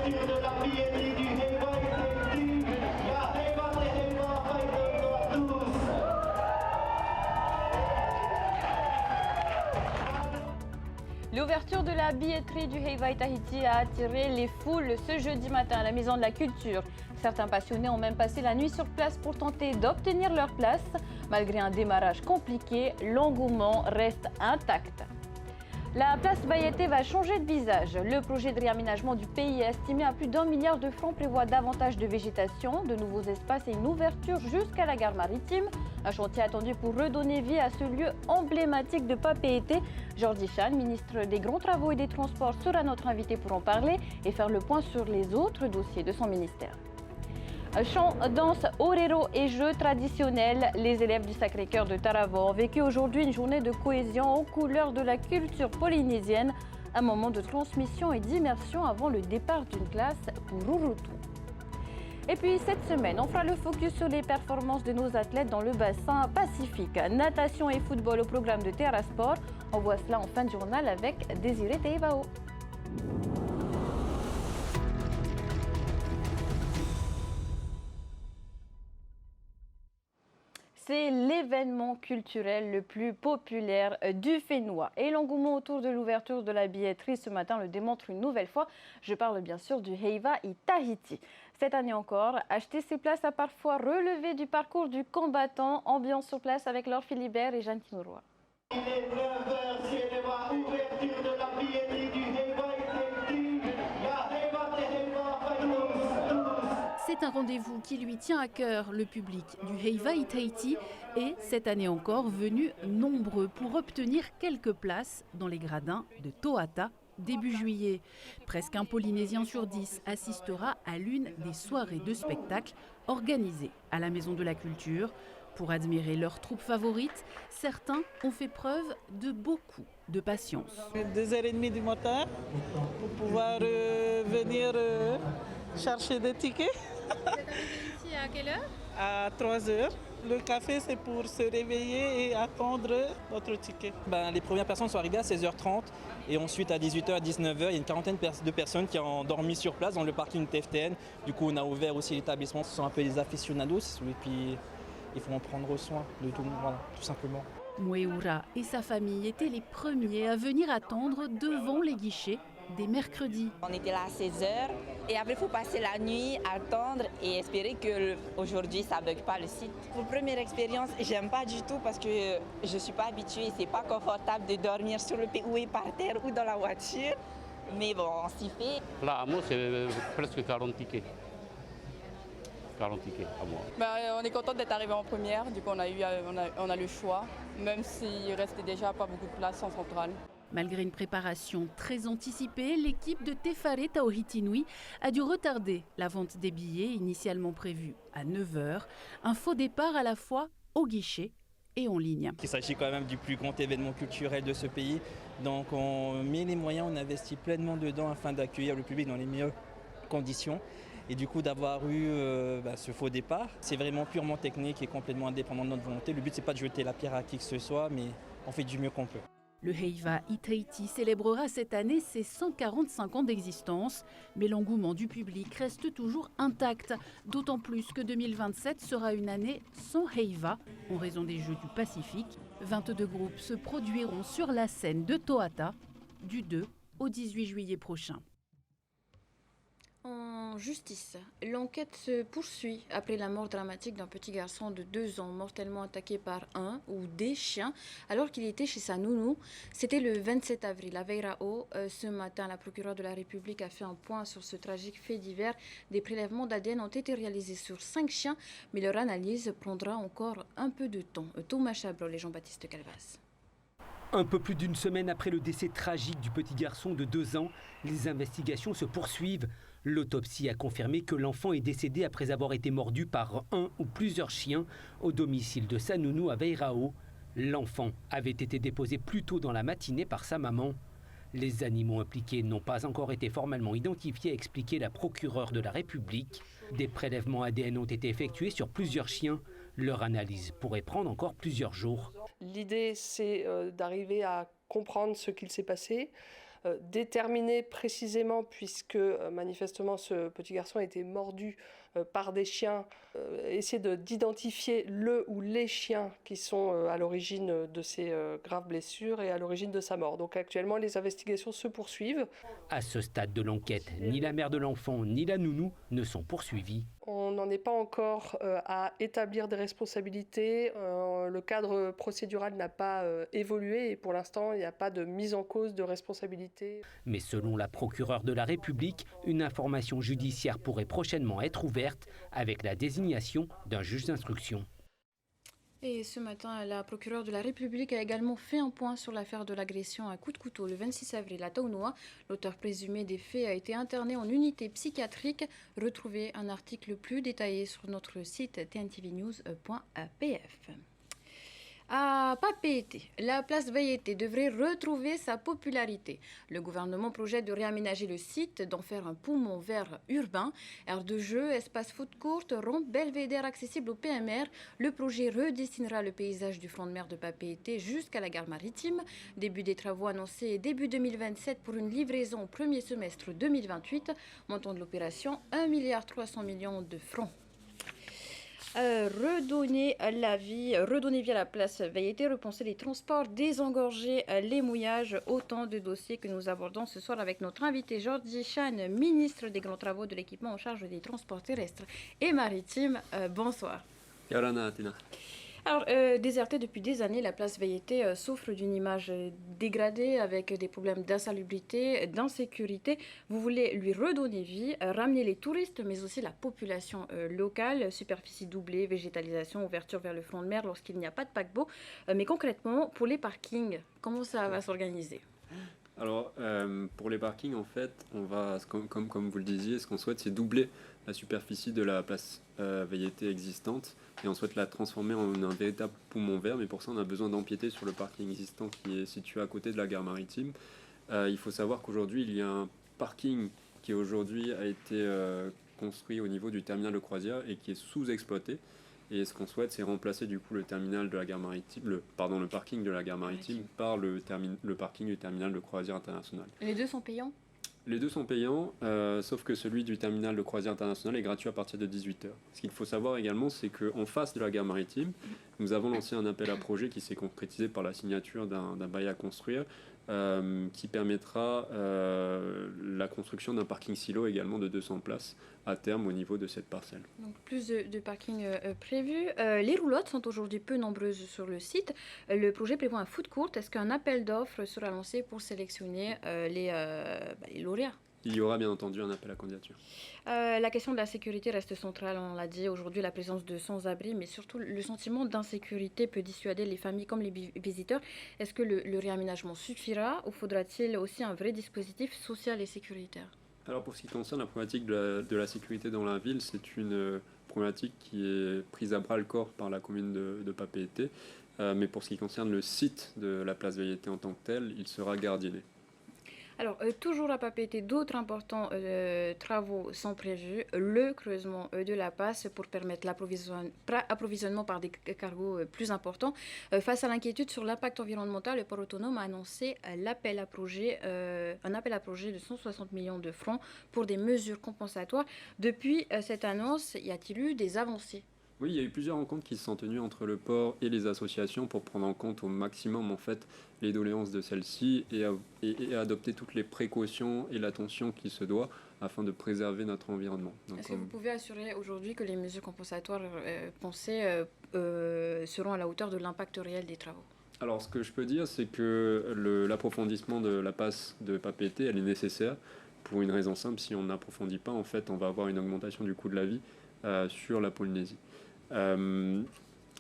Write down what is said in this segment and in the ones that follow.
l'ouverture de la billetterie du Heiva Itaiti. Ya Heiva te Heiva, faites-le à tous. L'ouverture de la billetterie du Heiva Tahiti a attiré les foules ce jeudi matin à la Maison de la Culture. Certains passionnés ont même passé la nuit sur place pour tenter d'obtenir leur place. Malgré un démarrage compliqué, l'engouement reste intact. La place Bayété va changer de visage. Le projet de réaménagement du pays estimé à plus d'1 milliard de francs prévoit davantage de végétation, de nouveaux espaces et une ouverture jusqu'à la gare maritime. Un chantier attendu pour redonner vie à ce lieu emblématique de Papeete. Jordi Chan, ministre des Grands Travaux et des Transports, sera notre invité pour en parler et faire le point sur les autres dossiers de son ministère. Chant, danse, orero et jeux traditionnels, les élèves du Sacré-Cœur de Taravao ont vécu aujourd'hui une journée de cohésion aux couleurs de la culture polynésienne, un moment de transmission et d'immersion avant le départ d'une classe pour Urutu. Et puis cette semaine, on fera le focus sur les performances de nos athlètes dans le bassin pacifique. Natation et football au programme de Terra Sport. On voit cela en fin de journal avec Désiré Teibao. C'est l'événement culturel le plus populaire du Fénois. Et l'engouement autour de l'ouverture de la billetterie ce matin le démontre une nouvelle fois. Je parle bien sûr du Heiva Tahiti. Cette année encore, acheter ses places a parfois relevé du parcours du combattant. Ambiance sur place avec Laure Philibert et Jeanne Kinouroua. Il est 9h, cinéma, ouverture de la billetterie du Heiva Itaiti. Ya Heiva te Heiva, faites-le tous. C'est un rendez-vous qui lui tient à cœur. Le public du Heiva Itaiti est, cette année encore, venu nombreux pour obtenir quelques places dans les gradins de Toata début juillet. Presque un Polynésien sur 10 assistera à l'une des soirées de spectacle organisées à la Maison de la Culture. Pour admirer leur troupe favorite, certains ont fait preuve de beaucoup de patience. 2h30 du matin pour pouvoir venir chercher des tickets. Vous êtes arrivé ici à quelle heure? À 3h. Le café, c'est pour se réveiller et attendre notre ticket. Les premières personnes sont arrivées à 16h30 et ensuite à 18h, 19h, il y a une quarantaine de personnes qui ont dormi sur place dans le parking TFTN. Du coup, on a ouvert aussi l'établissement. Ce sont un peu des aficionados et puis il faut en prendre soin de tout le monde, voilà, tout simplement. Moueura et sa famille étaient les premiers à venir attendre devant les guichets dès mercredi. On était là à 16h et après il faut passer la nuit, attendre et espérer qu'aujourd'hui ça ne bug pas le site. Pour première expérience, j'aime pas du tout parce que je ne suis pas habituée, c'est pas confortable de dormir sur le POE par terre ou dans la voiture. Mais bon, on s'y fait. Là, à moi, c'est presque 40 tickets. 40 tickets à moi. On est content d'être arrivé en première, du coup on a le choix, même s'il restait déjà pas beaucoup de place en centrale. Malgré une préparation très anticipée, l'équipe de Tefare Taohitinui a dû retarder la vente des billets initialement prévue à 9h. Un faux départ à la fois au guichet et en ligne. Il s'agit quand même du plus grand événement culturel de ce pays. Donc on met les moyens, on investit pleinement dedans afin d'accueillir le public dans les meilleures conditions. Et du coup d'avoir eu ce faux départ, c'est vraiment purement technique et complètement indépendant de notre volonté. Le but c'est pas de jeter la pierre à qui que ce soit, mais on fait du mieux qu'on peut. Le Heiva Itaiti célébrera cette année ses 145 ans d'existence, mais l'engouement du public reste toujours intact, d'autant plus que 2027 sera une année sans Heiva, en raison des Jeux du Pacifique. 22 groupes se produiront sur la scène de Toata du 2 au 18 juillet prochain. En justice, l'enquête se poursuit après la mort dramatique d'un petit garçon de 2 ans mortellement attaqué par un ou des chiens alors qu'il était chez sa nounou. C'était le 27 avril à Veirao. Ce matin, la procureure de la République a fait un point sur ce tragique fait divers. Des prélèvements d'ADN ont été réalisés sur 5 chiens, mais leur analyse prendra encore un peu de temps. Thomas Chabrol et Jean-Baptiste Calvas. Un peu plus d'une semaine après le décès tragique du petit garçon de 2 ans, les investigations se poursuivent. L'autopsie a confirmé que l'enfant est décédé après avoir été mordu par un ou plusieurs chiens au domicile de sa nounou à Veirao. L'enfant avait été déposé plus tôt dans la matinée par sa maman. Les animaux impliqués n'ont pas encore été formellement identifiés, a expliqué la procureure de la République. Des prélèvements ADN ont été effectués sur plusieurs chiens. Leur analyse pourrait prendre encore plusieurs jours. L'idée, c'est d'arriver à comprendre ce qu'il s'est passé, déterminer précisément, puisque manifestement ce petit garçon a été mordu par des chiens, essayer d'identifier le ou les chiens qui sont à l'origine de ces graves blessures et à l'origine de sa mort. Donc actuellement, les investigations se poursuivent. À ce stade de l'enquête, ni la mère de l'enfant ni la nounou ne sont poursuivis. On n'en est pas encore à établir des responsabilités. Le cadre procédural n'a pas évolué et pour l'instant, il n'y a pas de mise en cause de responsabilité. Mais selon la procureure de la République, une information judiciaire pourrait prochainement être ouverte avec la désignation d'un juge d'instruction. Et ce matin, la procureure de la République a également fait un point sur l'affaire de l'agression à coups de couteau le 26 avril à Taounoua. L'auteur présumé des faits a été interné en unité psychiatrique. Retrouvez un article plus détaillé sur notre site tntvnews.pf. À Papeete, la place Vaiete devrait retrouver sa popularité. Le gouvernement projette de réaménager le site, d'en faire un poumon vert urbain. Aire de jeu, espace foot court, rampe belvédère accessible au PMR. Le projet redessinera le paysage du front de mer de Papeete jusqu'à la gare maritime. Début des travaux annoncés début 2027 pour une livraison au premier semestre 2028. Montant de l'opération 1,3 milliard de francs. Redonner la vie, redonner vie à la place Vaiete, repenser les transports, désengorger les mouillages, autant de dossiers que nous abordons ce soir avec notre invité Jordi Chan, ministre des Grands Travaux de l'équipement en charge des transports terrestres et maritimes. Bonsoir. Yorana Atina. Alors, désertée depuis des années, la place Vaiete souffre d'une image dégradée avec des problèmes d'insalubrité, d'insécurité. Vous voulez lui redonner vie, ramener les touristes, mais aussi la population locale. Superficie doublée, végétalisation, ouverture vers le front de mer lorsqu'il n'y a pas de paquebot. Mais concrètement, pour les parkings, comment ça va s'organiser ? Alors, pour les parkings, en fait, on va, comme vous le disiez, ce qu'on souhaite, c'est doubler la superficie de la place Vaiete existante et on souhaite la transformer en un véritable poumon vert, mais pour ça, on a besoin d'empiéter sur le parking existant qui est situé à côté de la gare maritime. Il faut savoir qu'aujourd'hui, il y a un parking qui aujourd'hui a été construit au niveau du terminal de croisière et qui est sous-exploité. Et ce qu'on souhaite, c'est remplacer du coup le terminal de la gare maritime, le parking de la gare maritime par le parking du terminal de croisière international. Les deux sont payants ? Les deux sont payants, sauf que celui du terminal de croisière international est gratuit à partir de 18h. Ce qu'il faut savoir également, c'est qu'en face de la gare maritime, nous avons lancé un appel à projet qui s'est concrétisé par la signature d'un bail à construire, qui permettra la construction d'un parking silo également de 200 places à terme au niveau de cette parcelle. Donc plus de parkings prévus. Les roulottes sont aujourd'hui peu nombreuses sur le site. Le projet prévoit un food court. Est-ce qu'un appel d'offres sera lancé pour sélectionner les lauréats ? Il y aura bien entendu un appel à candidature. La question de la sécurité reste centrale, on l'a dit. Aujourd'hui, la présence de sans-abri, mais surtout le sentiment d'insécurité peut dissuader les familles comme les visiteurs. Est-ce que le réaménagement suffira ou faudra-t-il aussi un vrai dispositif social et sécuritaire ? Alors pour ce qui concerne la problématique de la sécurité dans la ville, c'est une problématique qui est prise à bras le corps par la commune de Papeete. Mais pour ce qui concerne le site de la place Vaiete en tant que tel, il sera gardienné. Alors, toujours à Papeete, d'autres importants travaux sont prévus. Le creusement de la passe pour permettre l'approvisionnement par des cargos plus importants. Face à l'inquiétude sur l'impact environnemental, le port autonome a annoncé un appel à projet de 160 millions de francs pour des mesures compensatoires. Depuis cette annonce, y a-t-il eu des avancées ? Oui, il y a eu plusieurs rencontres qui se sont tenues entre le port et les associations pour prendre en compte au maximum en fait les doléances de celles-ci et adopter toutes les précautions et l'attention qui se doit afin de préserver notre environnement. Est-ce que vous pouvez assurer aujourd'hui que les mesures compensatoires pensées seront à la hauteur de l'impact réel des travaux ? Alors ce que je peux dire, c'est que l'approfondissement de la passe de Papeete, elle est nécessaire pour une raison simple. Si on n'approfondit pas, en fait, on va avoir une augmentation du coût de la vie sur la Polynésie.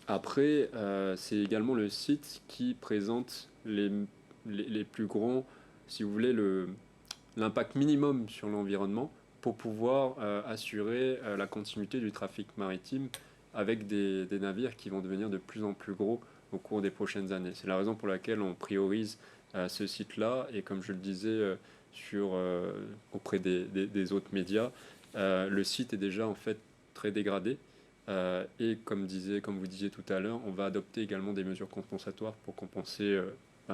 Après, c'est également le site qui présente les plus grands, si vous voulez, l'impact minimum sur l'environnement pour pouvoir assurer la continuité du trafic maritime avec des navires qui vont devenir de plus en plus gros au cours des prochaines années. C'est la raison pour laquelle on priorise ce site-là et comme je le disais auprès des autres médias, le site est déjà en fait très dégradé. Et comme vous disiez tout à l'heure, on va adopter également des mesures compensatoires pour compenser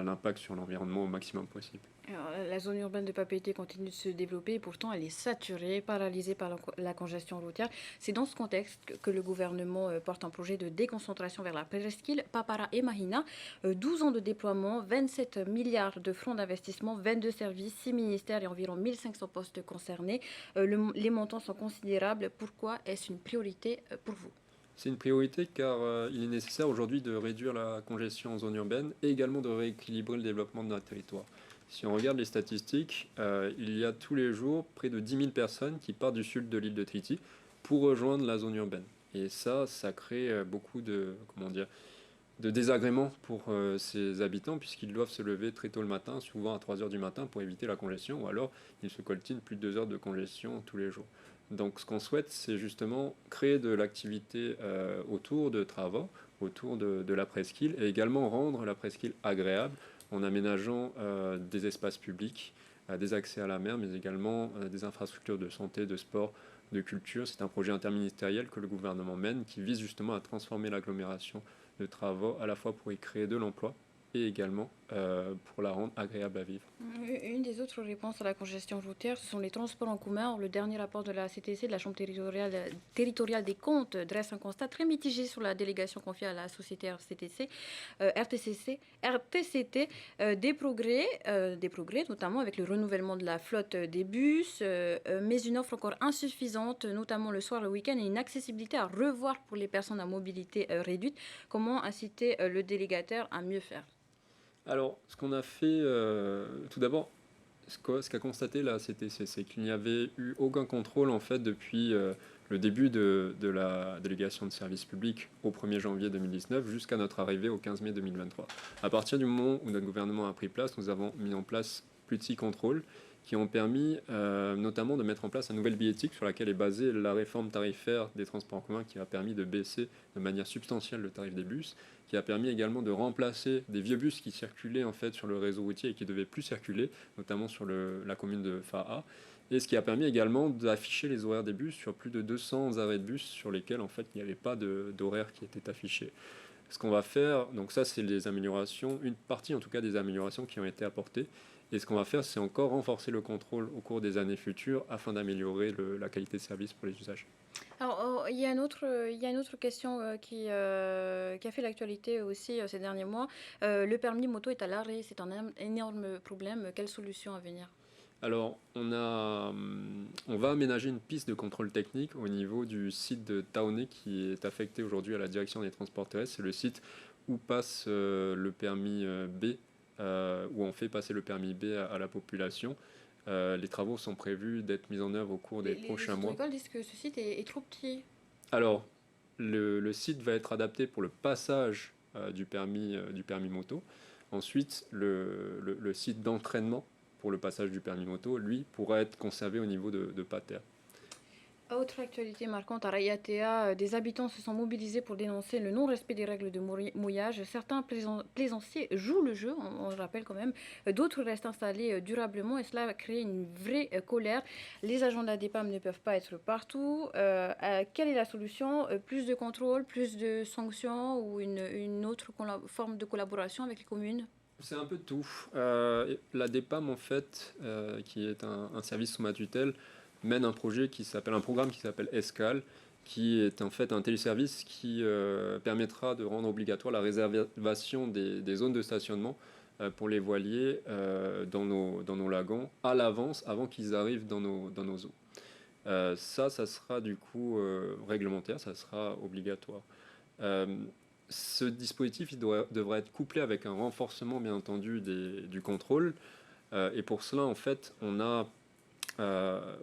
l'impact sur l'environnement au maximum possible. Alors, la zone urbaine de Papeete continue de se développer et pourtant elle est saturée, paralysée par la congestion routière. C'est dans ce contexte que le gouvernement porte un projet de déconcentration vers la presqu'île Papara et Mahina. 12 ans de déploiement, 27 milliards de francs d'investissement, 22 services, 6 ministères et environ 1500 postes concernés. Les montants sont considérables. Pourquoi est-ce une priorité pour vous ? C'est une priorité car il est nécessaire aujourd'hui de réduire la congestion en zone urbaine et également de rééquilibrer le développement de notre territoire. Si on regarde les statistiques, il y a tous les jours près de 10 000 personnes qui partent du sud de l'île de Tahiti pour rejoindre la zone urbaine. Et ça crée beaucoup de désagréments pour ces habitants puisqu'ils doivent se lever très tôt le matin, souvent à 3 heures du matin pour éviter la congestion, ou alors ils se coltinent plus de 2 heures de congestion tous les jours. Donc ce qu'on souhaite, c'est justement créer de l'activité autour de travaux, autour de la presqu'île, et également rendre la presqu'île agréable en aménageant des espaces publics, des accès à la mer, mais également des infrastructures de santé, de sport, de culture. C'est un projet interministériel que le gouvernement mène qui vise justement à transformer l'agglomération de travaux à la fois pour y créer de l'emploi et également pour la rendre agréable à vivre. Une des autres réponses à la congestion routière, ce sont les transports en commun. Le dernier rapport de la CTC, de la Chambre territoriale des comptes, dresse un constat très mitigé sur la délégation confiée à la société RTCT, des progrès, notamment avec le renouvellement de la flotte des bus, mais une offre encore insuffisante, notamment le soir, le week-end, et une accessibilité à revoir pour les personnes à mobilité réduite. Comment inciter le délégataire à mieux faire ? Alors, ce qu'on a fait, tout d'abord, ce qu'a constaté la CTC, c'est qu'il n'y avait eu aucun contrôle en fait depuis le début de la délégation de services publics au 1er janvier 2019 jusqu'à notre arrivée au 15 mai 2023. À partir du moment où notre gouvernement a pris place, nous avons mis en place plus de 6 contrôles qui ont permis notamment de mettre en place une nouvelle billettique sur laquelle est basée la réforme tarifaire des transports en commun qui a permis de baisser de manière substantielle le tarif des bus, qui a permis également de remplacer des vieux bus qui circulaient en fait sur le réseau routier et qui ne devaient plus circuler, notamment sur la commune de Fa'a, et ce qui a permis également d'afficher les horaires des bus sur plus de 200 arrêts de bus sur lesquels en fait il n'y avait pas d'horaire qui était affiché. Ce qu'on va faire, donc ça c'est les améliorations, une partie en tout cas des améliorations qui ont été apportées. Et ce qu'on va faire, c'est encore renforcer le contrôle au cours des années futures afin d'améliorer la qualité de service pour les usagers. Alors, il y a une autre question qui a fait l'actualité aussi ces derniers mois. Le permis moto est à l'arrêt, c'est un énorme problème. Quelle solution à venir ? Alors, on va aménager une piste de contrôle technique au niveau du site de Taoné qui est affecté aujourd'hui à la direction des transports terrestres. C'est le site où passe le permis B, où on fait passer le permis B à la population. Les travaux sont prévus d'être mis en œuvre au cours des prochains mois. Les écoles disent que ce site est trop petit. Alors, le site va être adapté pour le passage du permis moto. Ensuite, le site d'entraînement pour le passage du permis moto, lui, pourra être conservé au niveau de Pater. Autre actualité marquante, à Rayatea, des habitants se sont mobilisés pour dénoncer le non-respect des règles de mouillage. Certains plaisanciers jouent le jeu, on le rappelle quand même. D'autres restent installés durablement et cela crée une vraie colère. Les agents de la DPAM ne peuvent pas être partout. Quelle est la solution ? Plus de contrôle, plus de sanctions ou une autre forme de collaboration avec les communes ? C'est un peu de tout. La DPAM, en fait, qui est un service sous ma tutelle, mène un programme qui s'appelle ESCAL, qui est en fait un téléservice qui permettra de rendre obligatoire la réservation des zones de stationnement pour les voiliers dans nos lagons à l'avance, avant qu'ils arrivent dans nos eaux. Ça sera du coup réglementaire, ça sera obligatoire. Ce dispositif devrait être couplé avec un renforcement, bien entendu, du contrôle. Et pour cela, en fait, on a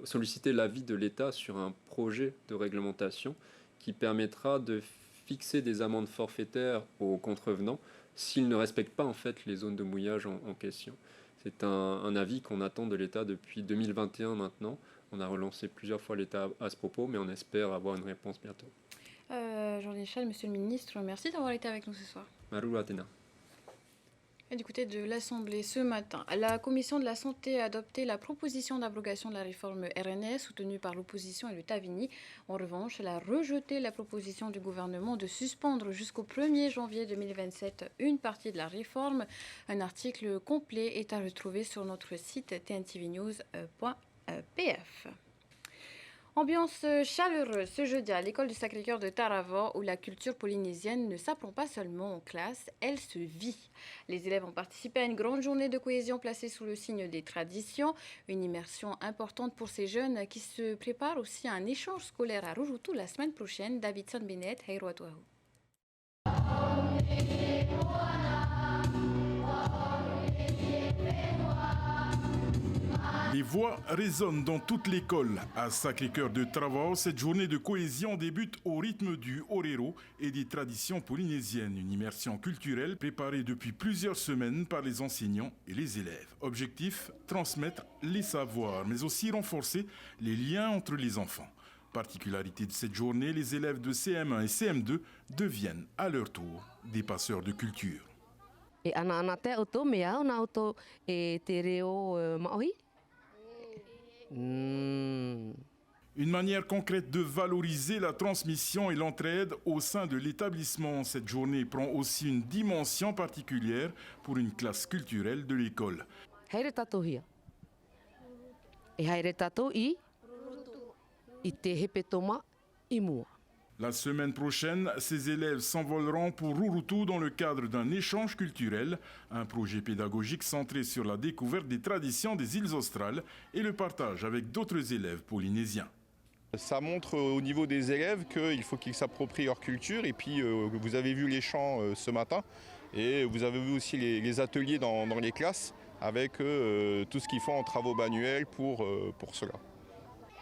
solliciter l'avis de l'État sur un projet de réglementation qui permettra de fixer des amendes forfaitaires aux contrevenants s'ils ne respectent pas en fait les zones de mouillage en question. C'est un avis qu'on attend de l'État depuis 2021 maintenant. On a relancé plusieurs fois l'État à ce propos, mais on espère avoir une réponse bientôt. Jean Michel, Monsieur le Ministre, merci d'avoir été avec nous ce soir. Marou Athéna. Et du côté de l'Assemblée, ce matin, la Commission de la Santé a adopté la proposition d'abrogation de la réforme RNS soutenue par l'opposition et le Tavini. En revanche, elle a rejeté la proposition du gouvernement de suspendre jusqu'au 1er janvier 2027 une partie de la réforme. Un article complet est à retrouver sur notre site tntvnews.pf. Ambiance chaleureuse ce jeudi à l'école du Sacré-Cœur de Taravao où la culture polynésienne ne s'apprend pas seulement en classe, elle se vit. Les élèves ont participé à une grande journée de cohésion placée sous le signe des traditions, une immersion importante pour ces jeunes qui se préparent aussi à un échange scolaire à Rurutu la semaine prochaine. Davidson Bennett, Heiroatuahu. Les voix résonnent dans toute l'école. À Sacré-Cœur de Taravao, cette journée de cohésion débute au rythme du orero et des traditions polynésiennes. Une immersion culturelle préparée depuis plusieurs semaines par les enseignants et les élèves. Objectif, transmettre les savoirs, mais aussi renforcer les liens entre les enfants. Particularité de cette journée, les élèves de CM1 et CM2 deviennent à leur tour des passeurs de culture. Et anak-anak teh auto mea na auto tereo maoi. Une manière concrète de valoriser la transmission et l'entraide au sein de l'établissement. Cette journée prend aussi une dimension particulière pour une classe culturelle de l'école. La semaine prochaine, ces élèves s'envoleront pour Rurutu dans le cadre d'un échange culturel, un projet pédagogique centré sur la découverte des traditions des îles australes et le partage avec d'autres élèves polynésiens. Ça montre au niveau des élèves qu'il faut qu'ils s'approprient leur culture et puis vous avez vu les chants ce matin et vous avez vu aussi les ateliers dans les classes avec tout ce qu'ils font en travaux manuels pour cela.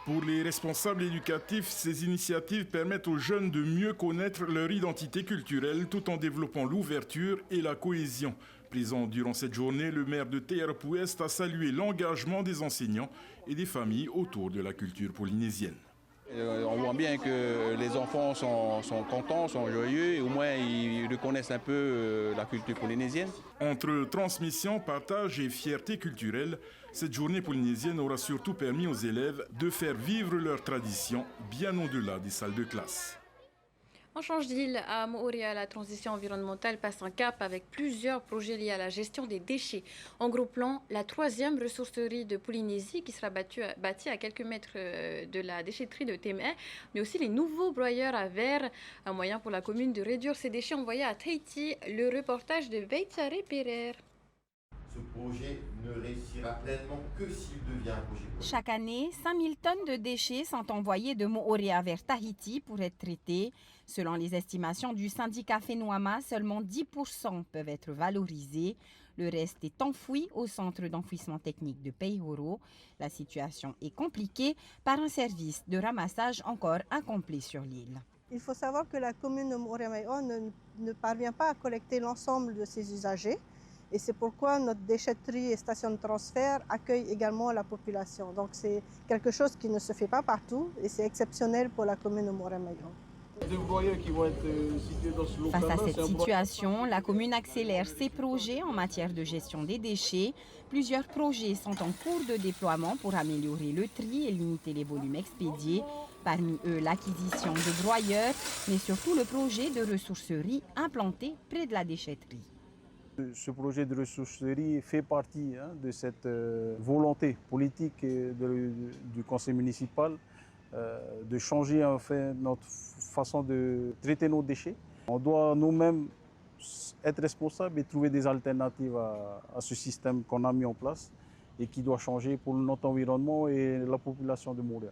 Pour les responsables éducatifs, ces initiatives permettent aux jeunes de mieux connaître leur identité culturelle tout en développant l'ouverture et la cohésion. Présent durant cette journée, le maire de Teiarapu Est a salué l'engagement des enseignants et des familles autour de la culture polynésienne. On voit bien que les enfants sont contents, sont joyeux, et au moins ils reconnaissent un peu la culture polynésienne. Entre transmission, partage et fierté culturelle, cette journée polynésienne aura surtout permis aux élèves de faire vivre leurs traditions bien au-delà des salles de classe. On change d'île. À Moorea, la transition environnementale passe un cap avec plusieurs projets liés à la gestion des déchets. En gros plan, la 3e ressourcerie de Polynésie qui sera bâtie à quelques mètres de la déchetterie de Témé, mais aussi les nouveaux broyeurs à verre, un moyen pour la commune de réduire ses déchets envoyés à Tahiti. Le reportage de Veitsare Pereira. Ce projet ne réussira pleinement que s'il devient un projet. Chaque année, 5000 tonnes de déchets sont envoyées de Moorea vers Tahiti pour être traités. Selon les estimations du syndicat Fenouama, seulement 10% peuvent être valorisés. Le reste est enfoui au centre d'enfouissement technique de Peihoro. La situation est compliquée par un service de ramassage encore incomplet sur l'île. Il faut savoir que la commune de Moorea ne parvient pas à collecter l'ensemble de ses usagers. Et c'est pourquoi notre déchetterie et station de transfert accueille également la population. Donc c'est quelque chose qui ne se fait pas partout et c'est exceptionnel pour la commune de Moorea. Face à cette situation, la commune accélère ses projets en matière de gestion des déchets. Plusieurs projets sont en cours de déploiement pour améliorer le tri et limiter les volumes expédiés. Parmi eux, l'acquisition de broyeurs, mais surtout le projet de ressourcerie implanté près de la déchetterie. Ce projet de ressourcerie fait partie de cette volonté politique du conseil municipal de changer en fait notre façon de traiter nos déchets. On doit nous-mêmes être responsables et trouver des alternatives à ce système qu'on a mis en place et qui doit changer pour notre environnement et la population de Moorea.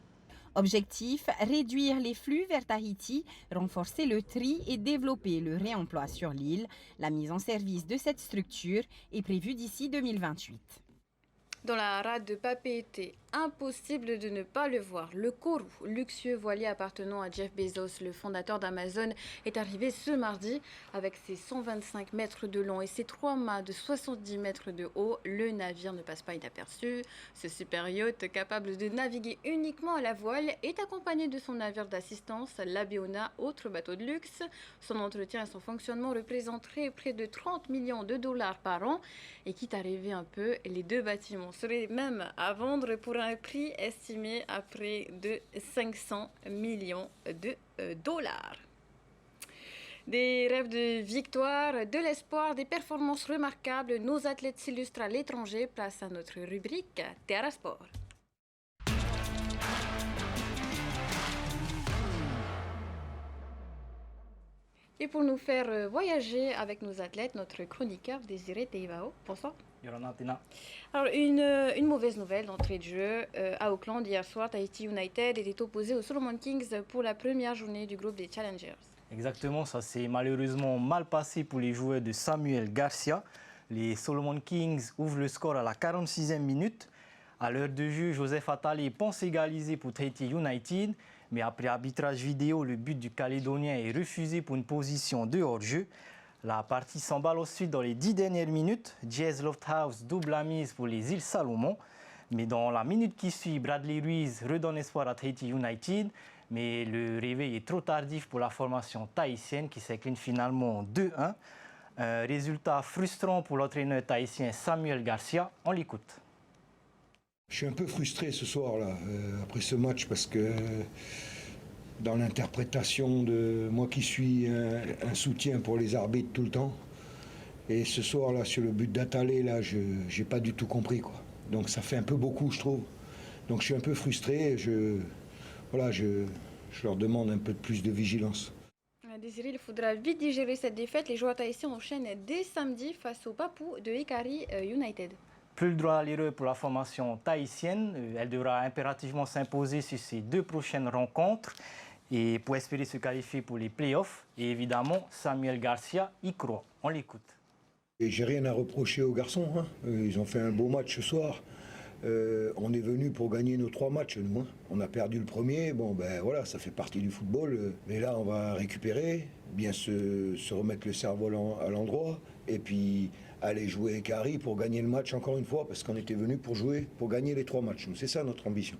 Objectif, réduire les flux vers Tahiti, renforcer le tri et développer le réemploi sur l'île. La mise en service de cette structure est prévue d'ici 2028. Dans la rade de Papeete, impossible de ne pas le voir. Le Kourou, luxueux voilier appartenant à Jeff Bezos, le fondateur d'Amazon, est arrivé ce mardi. Avec ses 125 mètres de long et ses 3 mâts de 70 mètres de haut, le navire ne passe pas inaperçu. Ce super yacht, capable de naviguer uniquement à la voile, est accompagné de son navire d'assistance, l'Abeona, autre bateau de luxe. Son entretien et son fonctionnement représenteraient près de 30 millions de dollars par an. Et quitte à rêver un peu, les 2 bâtiments seraient même à vendre pour un prix estimé à près de 500 millions de dollars. Des rêves de victoire, de l'espoir, des performances remarquables, nos athlètes s'illustrent à l'étranger. Place à notre rubrique Terra Sport. Et pour nous faire voyager avec nos athlètes, notre chroniqueur Désiré Teivao. Bonsoir. Alors, une mauvaise nouvelle d'entrée de jeu. À Auckland, hier soir, Tahiti United était opposé aux Solomon Kings pour la première journée du groupe des Challengers. Exactement, ça s'est malheureusement mal passé pour les joueurs de Samuel Garcia. Les Solomon Kings ouvrent le score à la 46e minute. À l'heure de jeu, Joseph Attalé pense égaliser pour Tahiti United. Mais après arbitrage vidéo, le but du Calédonien est refusé pour une position de hors-jeu. La partie s'emballe ensuite dans les 10 dernières minutes. Jazz Lofthouse double la mise pour les îles Salomon. Mais dans la minute qui suit, Bradley Ruiz redonne espoir à Tahiti United. Mais le réveil est trop tardif pour la formation tahitienne qui s'incline finalement 2-1. Un résultat frustrant pour l'entraîneur tahitien Samuel Garcia. On l'écoute. Je suis un peu frustré ce soir-là, après ce match, parce que dans l'interprétation de moi qui suis un soutien pour les arbitres tout le temps, et ce soir-là, sur le but d'Attalé, là, je n'ai pas du tout compris, quoi. Donc ça fait un peu beaucoup, je trouve. Donc je suis un peu frustré, je leur demande un peu plus de vigilance. Désiré, il faudra vite digérer cette défaite. Les joueurs tahitiens enchaînent dès samedi face aux Papous de Hikari United. Plus le droit à l'erreur pour la formation tahitienne. Elle devra impérativement s'imposer sur ses 2 prochaines rencontres et pour espérer se qualifier pour les playoffs. Et évidemment, Samuel Garcia y croit. On l'écoute. J'ai rien à reprocher aux garçons. Hein. Ils ont fait un beau match ce soir. On est venu pour gagner nos 3 matchs, nous. Hein. On a perdu le premier. Bon, ben voilà, ça fait partie du football. Mais là, on va récupérer, bien se remettre le cerveau à l'endroit. Et puis aller jouer avec Harry pour gagner le match encore une fois, parce qu'on était venu pour jouer, pour gagner les 3 matchs. C'est ça notre ambition.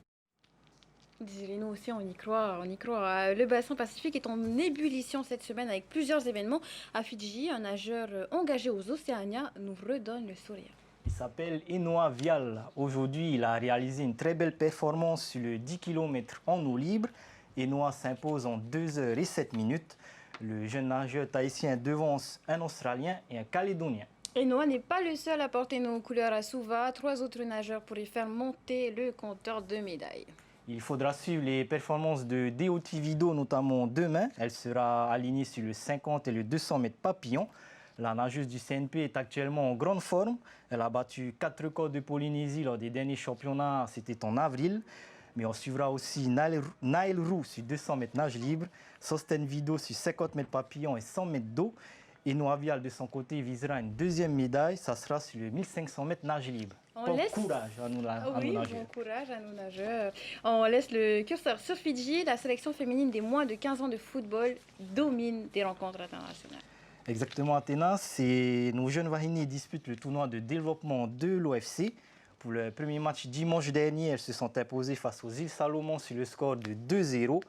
Nous aussi, on y croit, on y croit. Le bassin pacifique est en ébullition cette semaine avec plusieurs événements. À Fidji, un nageur engagé aux Océanias nous redonne le sourire. Il s'appelle Enoa Vial. Aujourd'hui, il a réalisé une très belle performance sur le 10 km en eau libre. Enoa s'impose en 2 heures et 7 minutes. Le jeune nageur tahitien devance un Australien et un Calédonien. Enoa n'est pas le seul à porter nos couleurs à Suva. 3 autres nageurs pourraient faire monter le compteur de médailles. Il faudra suivre les performances de Deoti Vido, notamment demain. Elle sera alignée sur le 50 et le 200 mètres papillon. La nageuse du CNP est actuellement en grande forme. Elle a battu 4 records de Polynésie lors des derniers championnats, c'était en avril. Mais on suivra aussi Naël Roux sur 200 mètres nage libre, Sosten Vido sur 50 mètres papillon et 100 mètres d'eau. Et Noa Vial, de son côté, visera une 2e médaille. Ça sera sur le 1500 mètres nage libre. Bon courage à nous nageurs. Bon courage à nous nageurs. On laisse le curseur sur Fidji. La sélection féminine des moins de 15 ans de football domine des rencontres internationales. Exactement, Athéna. Nos jeunes Wahini disputent le tournoi de développement de l'OFC. Pour le premier match dimanche dernier, elles se sont imposées face aux îles Salomon sur le score de 2-0.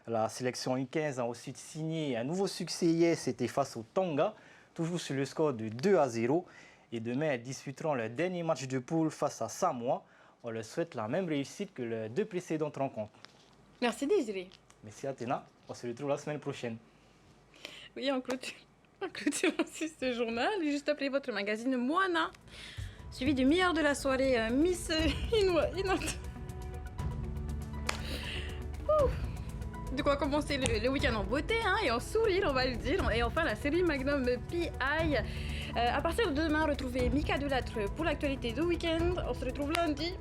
La sélection U15 a ensuite signé un nouveau succès hier, c'était face au Tonga, toujours sur le score de 2-0. Et demain, elles disputeront leur dernier match de poule face à Samoa. On leur souhaite la même réussite que les 2 précédentes rencontres. Merci Désiré. Merci Athéna. On se retrouve la semaine prochaine. Oui, on clôture aussi ce journal. Juste après votre magazine Moana, suivi du meilleur de la soirée, Miss Inat. De quoi commencer le week-end en beauté et en sourire, on va le dire. Et enfin, la série Magnum PI. À partir de demain, retrouvez Mika Delattre pour l'actualité du week-end. On se retrouve lundi.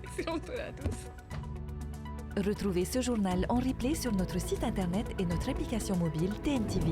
Excellente soirée à tous. Retrouvez ce journal en replay sur notre site internet et notre application mobile TNTV.